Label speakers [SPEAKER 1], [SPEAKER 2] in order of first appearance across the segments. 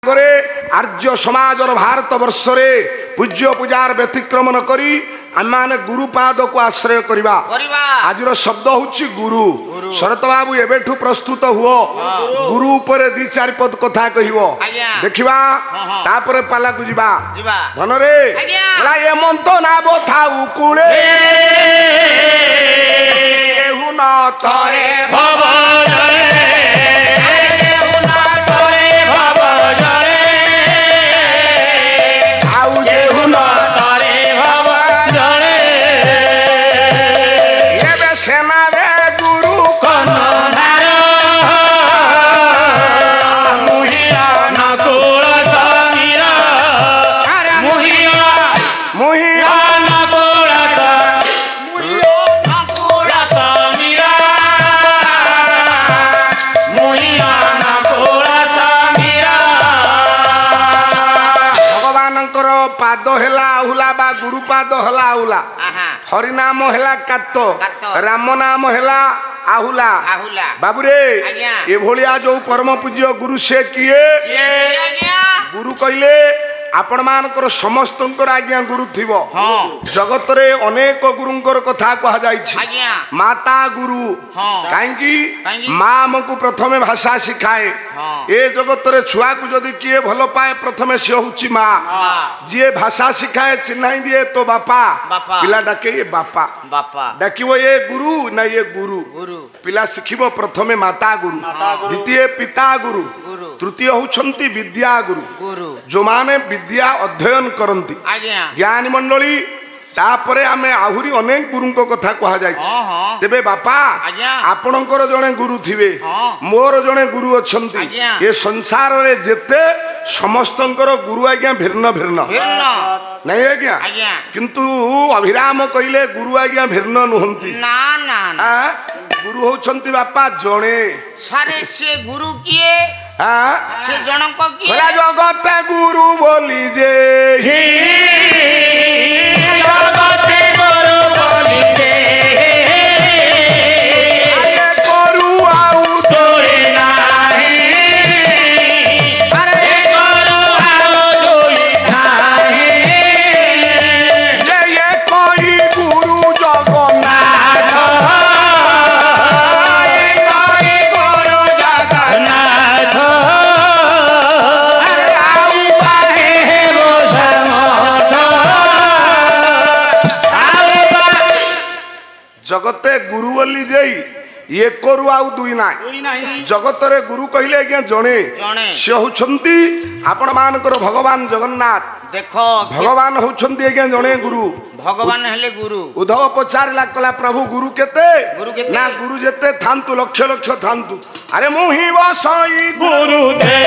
[SPEAKER 1] आर्य समाजर भारत वर्ष पूज्य पूजार व्यतिक्रम न करी आम गुरुपाद को आश्रय करवा आज शब्द हूँ गुरु शरत बाबू एबेठू प्रस्तुत हुओ गुरु ऊपर दी चार पद कथा कहबो देखिबा तापर पाला को जीवा धन रे एमंत ना बोथा उकुले एहु न तरे भव जरे एहु न तरे भव जरे आउ एहु न तरे भव जरे एबे सेना रे गुरु कन नार मुहिया न कोळ समीरा मुहिया मुहिया न कोळ मुहिया न कोळ समीरा मुहिया न कोळ समीरा भगवानंकर पाद हेला आहुला बा गुरु पाद हेला आहुला हरिनाम हेला कात राम नाम हेला आहुला बाबूरे ए भलिया जो परम पूज्य गुरु से किए गुरु कहले आपण मानकर समस्तंकर आज्ञा गुरु थिबो जगत रे अनेक गुरुंकर कथा कहा जाइछि माता गुरु काहेकि मां हमकु प्रथमे भाषा सिखाए ए जगत रे छुआ को जदी किए भल पाए प्रथमे से होछि मां जे भाषा सिखाए चिन्हाई दिए तो बापा पिला डाके ये बापा डाकिबो ये गुरु ना ये गुरु पिला सिखिबो प्रथमे माता गुरु द्वितीय पिता गुरु तृतीय होछंती विद्या गुरु जो माने विद्या अध्ययन करती ज्ञानी मंडली तापरे आमे आहुरी अनेक गुरु कथा कह जाए तेबे बापा आपणकर जड़े गुरु थिबे मोर जड़े गुरु अच्छंती ये संसार रे जेते समस्तंकर गुरु आज्ञा भिन्न भिन्न नहीं आज्ञा किंतु अभिराम कहले गुरु आज्ञा भिन्न नुहंती गुरु होछंती बापा जड़े
[SPEAKER 2] सारे से गुरु किए से जनक किए
[SPEAKER 1] जगत गुरु बोली जे जगत गुरु बोली जे गुरु आउ तोरे नाही अरे गुरु आउ तोरे नाही ये कोई गुरु जगन्नाथ ये कोई गुरु जगन्नाथ जगते गुरु बोली जाई ये करू आउ दुई ना जगत रे गुरु कहले आज्ञा जणे से होछंती आपण मानकर भगवान जगन्नाथ
[SPEAKER 2] देखो
[SPEAKER 1] भगवान होछंती आज्ञा जणे गुरु
[SPEAKER 2] भगवान हेले गुरु
[SPEAKER 1] उद्धव पचारला कला प्रभु गुरु केते ना गुरु जेते थांतु लक्ष लक्ष थांतु अरे मुहि बसाई गुरु दे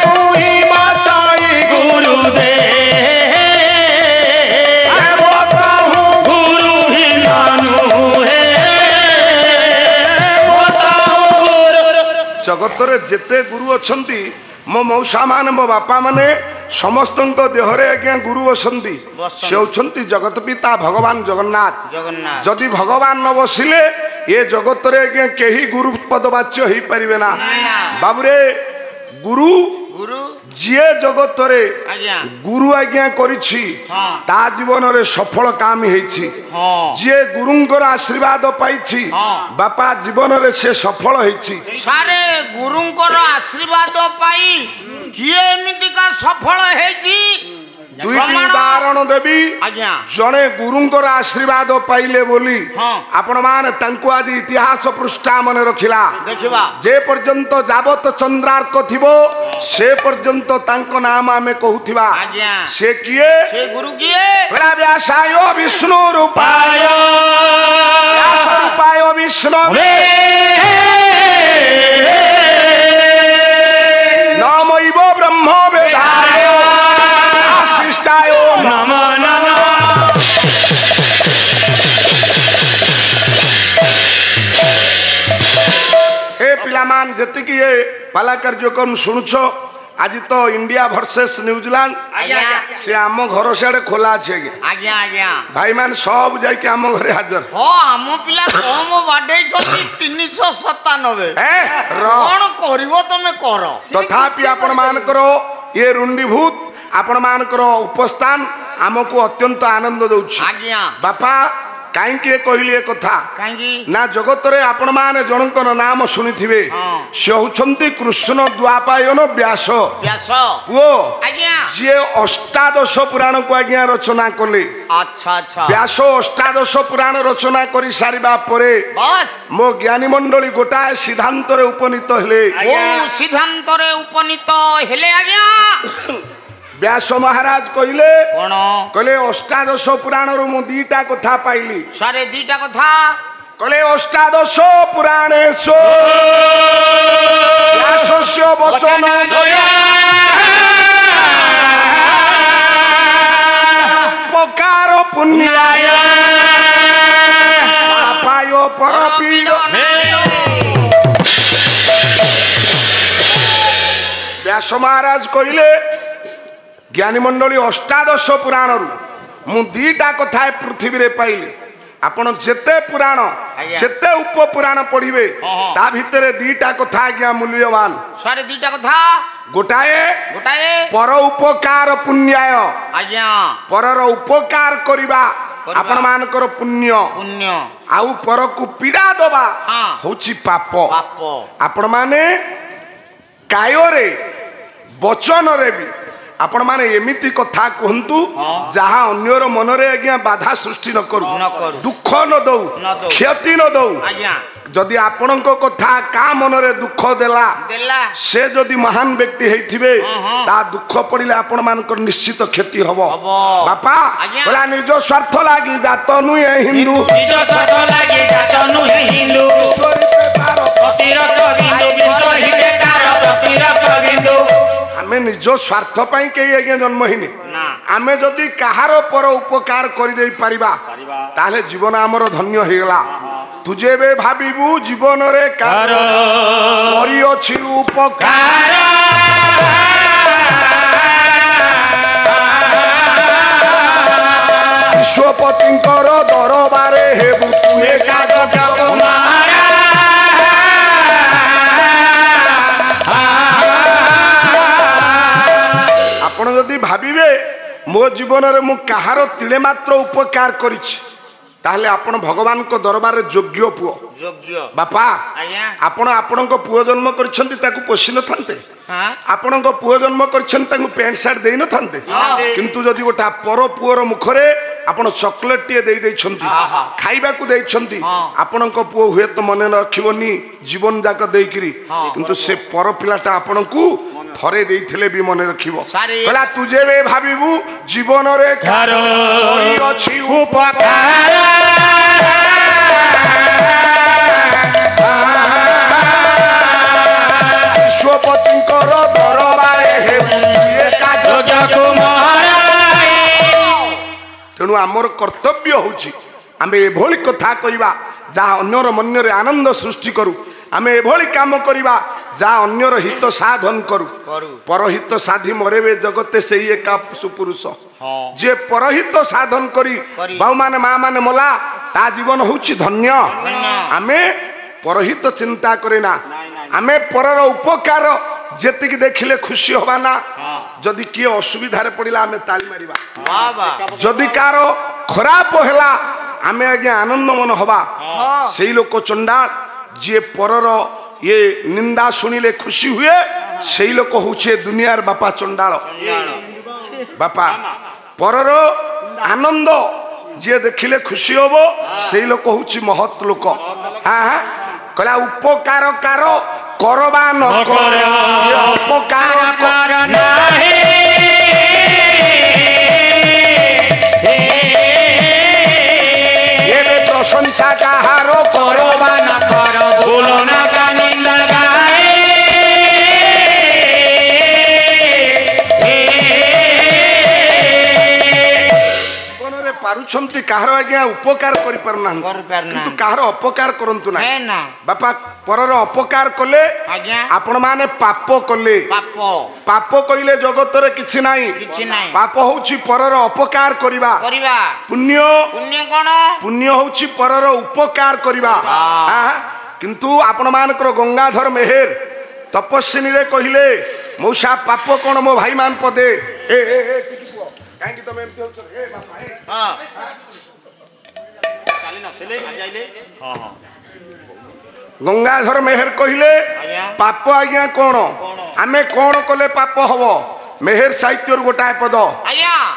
[SPEAKER 1] मुहि बसाई गुरु दे जगत रे जेते गुरु अच्छंती मो मौसा माने मो बापा माने समस्त देहरे आज्ञा गुरु बसंती से होछंती जगत पिता भगवान जगन्नाथ जदि भगवान न बसिले ये जगत रे आज्ञा केही गुरु पदवाच्य ही परिबे ना बाबुरे गुरु जिए जगत रे गुरु आज्ञा करिछि ता जीवन रे सफल काम हेछि जिए गुरुंकर आशीर्वाद पाइछि बापा जीवन रे से सफल हेछि
[SPEAKER 2] सारे गुरुंकर आशीर्वाद पाई किए एमिति का सफल हेछि
[SPEAKER 1] दुईटी उदाहरण देवी जड़े गुरुंकर आशीर्वाद पाइले बोली आपण माने तांको आज इतिहास पृष्ठा मन रखिला
[SPEAKER 2] देखिबा
[SPEAKER 1] जे पर्यंत जावत चंद्रार्क थिबो से पर्यंत तांको नाम आमे कहूथिबा से किए
[SPEAKER 2] से गुरु किए
[SPEAKER 1] बड़ा व्यासाय विष्णु रूपाय व्यास रूपाय विष्णु नमैव ब्रह्म वेदाय आशिष्टाय नमो नमः हे पिलामान जति कि ये पाला कार्यक्रम शुणुछ आज तो इंडिया वर्सेस न्यूजीलैंड से आम घर सियाड़े खोला अच्छे
[SPEAKER 2] आज्ञा आज्ञा
[SPEAKER 1] भाई मान सब जाके आम घरे हाजर
[SPEAKER 2] हाँ आम पिला कम बाडे 397 कौन करिवो तमे करो
[SPEAKER 1] तथापि आपण मानकर ये रुंडीभूत आपण मानकर उपस्थान आमको अत्यंत आनंद दउछि
[SPEAKER 2] आज्ञा
[SPEAKER 1] बापा काई कहली कथा
[SPEAKER 2] काई
[SPEAKER 1] ना जगत रे आपण माने जनकर नाम शुनिथिबे से होछंती कृष्ण द्वापायन व्यास
[SPEAKER 2] व्यास
[SPEAKER 1] पुओ
[SPEAKER 2] आज्ञा
[SPEAKER 1] जे अष्टादश पुराण को आज्ञा रचना कले
[SPEAKER 2] अच्छा अच्छा
[SPEAKER 1] व्यास अष्टादश पुराण रचना करी सारिबा परे
[SPEAKER 2] बस
[SPEAKER 1] मो ज्ञानी मंडली गोटाए सिद्धांत रे उपनीत हेले
[SPEAKER 2] ओ सिद्धांत रे उपनीत हेले आज्ञा
[SPEAKER 1] व्यास महाराज कहले
[SPEAKER 2] कोन
[SPEAKER 1] कहले अष्टादश पुराण रो मु दीटा कथा पाइली
[SPEAKER 2] सारे दीटा कथा
[SPEAKER 1] कहले अष्टादश पुराणेषु व्यासस्य वचन दया उपकार पुण्याय पापाय परपीड व्यास महाराज कहले ज्ञानी मंडली अष्टादश पुराण मु दीटा कथा पृथ्वी रे पाइली आपण जेते पुराण जेते उप पुराण पढ़िबे ता भितरे दीटा कथा आज्ञा मूल्यवान
[SPEAKER 2] सारे दीटा कथा
[SPEAKER 1] गोटाए
[SPEAKER 2] गोटाए
[SPEAKER 1] पर उपकार पुण्याय
[SPEAKER 2] आज्ञा
[SPEAKER 1] परर उपकार करिबा आपण मानकर पुण्य
[SPEAKER 2] पुण्य
[SPEAKER 1] आउ पर को पीड़ा दबा होछि पाप
[SPEAKER 2] पाप
[SPEAKER 1] आपण माने कायरे वचन रे भी आपण माने एमिति कथा कहंतु जहा अन्यर मनरे आज्ञा बाधा सृष्टि न करू दुख न दउ क्षति न दउ
[SPEAKER 2] आज्ञा
[SPEAKER 1] जदि आपणको कथा का मनरे दुख देला से जदि महान व्यक्ति हेथिबे ता दुख पड़िले आपण मानकर निश्चित क्षति हबो बापा बोला निज स्वार्थ लागी जात नुहे हिंदू
[SPEAKER 3] निज स्वार्थ लागी जात नुहे हिंदू प्रतिरत बिंदु विश्व हितेकार प्रतिरत बिंदु
[SPEAKER 1] आमे निज स्वार्थ पाई के आज्ञा जन्म हिनी आमे जदि कहार पर उपकार कर दे परिबा ताले जीवन आमर धन्य हेगला तुझे बे भाबिबू जीवन रे कार करी अछि उपकार विश्वपतिंकर दरबारे हेबू तू एका जग कुमारा आपण जदि भाबिबे मो जीवन रे मु कहार तिले मात्र उपकार करिछि ताहले आपण भगवान को दरबार रे योग्य पुओ
[SPEAKER 2] योग्य
[SPEAKER 1] बापा आपण आपण को पुओ जन्म करछंती ताकू पोषि न थांते आपण को पुओ जन्म करछन ताकू पैंट शर्ट देई न थांते किंतु जदि गोटा पर पुओर मुखरे आपण चॉकलेट टे देई दैछंती खाइबा को दैछंती आपण को पुओ हुए तो मने न रखिबोनी जीवन जाक देइकरी किंतु से पर पिलाटा आपण को थरे देइथिले भी मने रखिबो कहला तुझे बे भाबिबू जीवन रे कार करी अछि उपकार विश्वपतिंकर दरबारे हेबू एका जग कुमारा तेणु आमर कर्तव्य होछि आमे एभोली कथा कहिबा जहा अन्यर मनरे आनंद सृष्टि करू आमे एभोली काम करिबा जा अन्यर हित साधन करू परहित साधी मरेबे जगते से एका सुपुरुष जे परहित साधन करी बाऊ माने माँ माने मला ता जीवन होछि धन्य आमे परहित चिंता करेना आमे परर उपकार जेतिक देखिले खुशी होबा ना जदि किए असुविधा रे पड़िला आमे ताली मारिबा जदि कारो खराब होला आमे आगे आनंद मन होबा सेई लोक चंडाल जे परर ये निंदा सुनिले खुशी हुए सेई लोक होछे दुनियार बापा चंडाल बापा परर आनंद जे देखिले खुशी होबो सेई लोक होछि महत लोक हां कहला उपकार कारो करबा न कर उपकार कर नाही ये प्रशंसा काहारो करबा न कर बोलो ना गानी लगाए जीवन रे पारुछ ଚାହୁଁଛନ୍ତି କାହାର ଆଜ୍ଞା ଉପକାର କରିପାରୁନାହାନ୍ତି କିନ୍ତୁ କାହାର ଅପକାର କରନ୍ତୁ ନାହିଁ ବାପା ପରର ଅପକାର କଲେ ଆପଣ ମାନେ ପାପ କଲେ ପାପ କହିଲେ ଜଗତରେ କିଛି ନାହିଁ ପାପ ହଉଛି ପରର ଅପକାର କରିବା ପୁଣ୍ୟ ପୁଣ୍ୟ ହଉଛି ପରର ଉପକାର କରିବା କିନ୍ତୁ ଆପଣ ମାନଙ୍କର ଗଙ୍ଗାଧର ମେହେର ତପସ୍ୱିନୀ ରେ କହିଲେ ମଉସା ପାପ କଣ ମୋ ଭାଇ ମାନ ପଦେ କାହିଁକି ତମେ ଏମିତି ହଉଛ ଗଙ୍ଗାଧର ମେହେର କହିଲେ ପାପ ଆଜ୍ଞା କଣ ଆମେ କଣ କଲେ ପାପ ହବ मेहर साहित्य गोटाए पद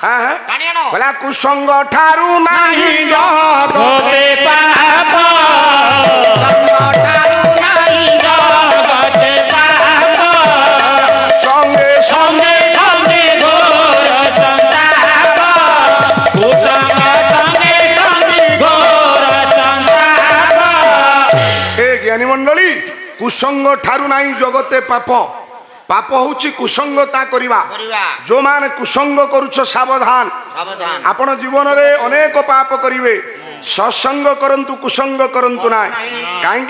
[SPEAKER 1] कहला कुसंग ठारू नाही जगते पाप संगे संगे संगे घोर संताप कुसंग संगे संगे घोर संताप हे ज्ञानी मंडली कुसंग ठारू नाही जगते पाप पाप होची कुसंगता करिवा जो माने कुसंग करूछ सावधान आपण जीवन रे अनेक पाप करिवे सत्संग करंतु कुसंग करंतु ना काहे